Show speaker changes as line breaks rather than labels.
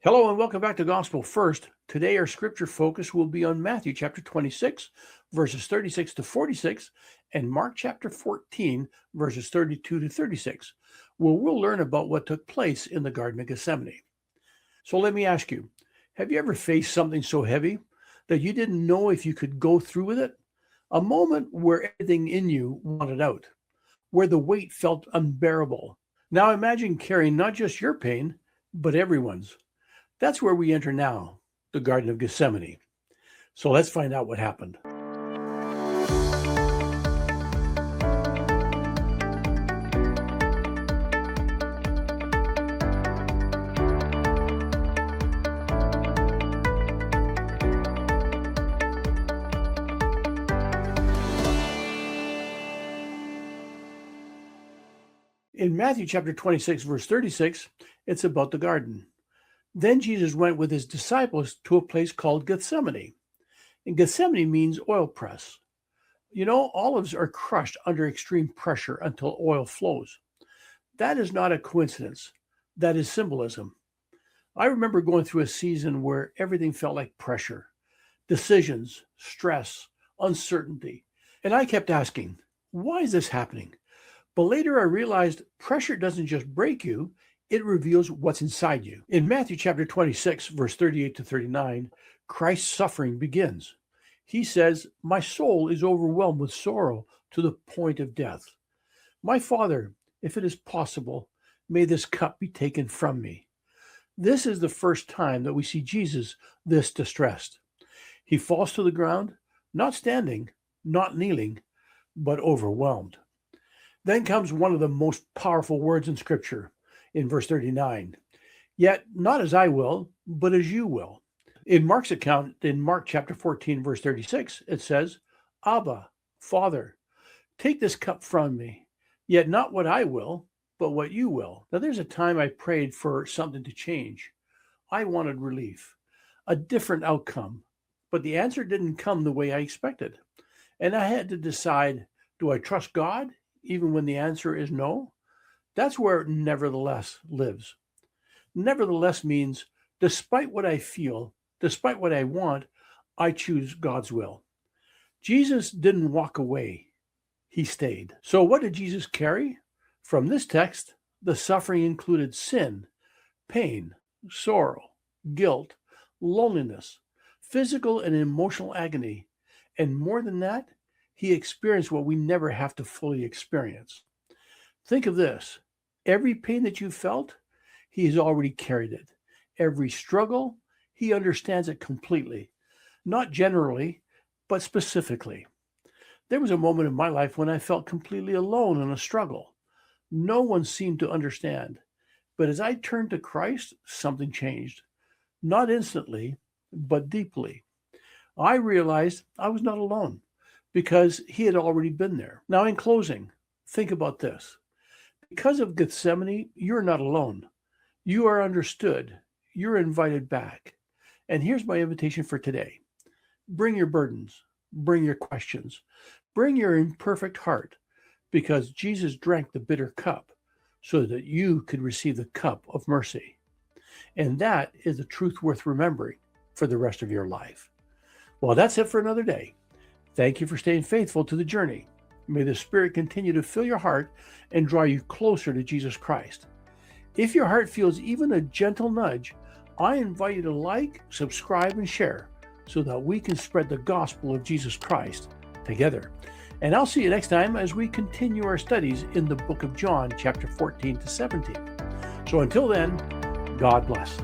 Hello and welcome back to Gospel First. Today our scripture focus will be on Matthew chapter 26, verses 36 to 46, and Mark chapter 14, verses 32 to 36, where we'll learn about what took place in the Garden of Gethsemane. So let me ask you, have you ever faced something so heavy that you didn't know if you could go through with it? A moment where everything in you wanted out, where the weight felt unbearable. Now imagine carrying not just your pain, but everyone's. That's where we enter now, the Garden of Gethsemane. So let's find out what happened. In Matthew chapter 26, verse 36, it's about the garden. Then Jesus went with his disciples to a place called Gethsemane. And Gethsemane means oil press. You know, olives are crushed under extreme pressure until oil flows. That is not a coincidence. That is symbolism. I remember going through a season where everything felt like pressure, decisions, stress, uncertainty. And I kept asking, why is this happening? But later I realized pressure doesn't just break you, it reveals what's inside you. In Matthew chapter 26, verse 38 to 39, Christ's suffering begins. He says, "My soul is overwhelmed with sorrow to the point of death. My Father, if it is possible, may this cup be taken from me." This is the first time that we see Jesus this distressed. He falls to the ground, not standing, not kneeling, but overwhelmed. Then comes one of the most powerful words in Scripture. In verse 39, "Yet not as I will, but as you will." In Mark's account, in Mark chapter 14, verse 36, it says, "Abba, Father, take this cup from me, yet not what I will, but what you will." Now there's a time I prayed for something to change. I wanted relief, a different outcome, but the answer didn't come the way I expected. And I had to decide, do I trust God even when the answer is no? That's where nevertheless lives. Nevertheless means, despite what I feel, despite what I want, I choose God's will. Jesus didn't walk away. He stayed. So what did Jesus carry? From this text, the suffering included sin, pain, sorrow, guilt, loneliness, physical and emotional agony. And more than that, he experienced what we never have to fully experience. Think of this. Every pain that you felt, he has already carried it. Every struggle, he understands it completely. Not generally, but specifically. There was a moment in my life when I felt completely alone in a struggle. No one seemed to understand. But as I turned to Christ, something changed. Not instantly, but deeply. I realized I was not alone because he had already been there. Now, in closing, think about this. Because of Gethsemane, you're not alone. You are understood. You're invited back. And here's my invitation for today. Bring your burdens. Bring your questions. Bring your imperfect heart, because Jesus drank the bitter cup so that you could receive the cup of mercy. And that is a truth worth remembering for the rest of your life. Well, that's it for another day. Thank you for staying faithful to the journey. May the Spirit continue to fill your heart and draw you closer to Jesus Christ. If your heart feels even a gentle nudge, I invite you to like, subscribe, and share so that we can spread the gospel of Jesus Christ together. And I'll see you next time as we continue our studies in the book of John, chapter 14 to 17. So until then, God bless.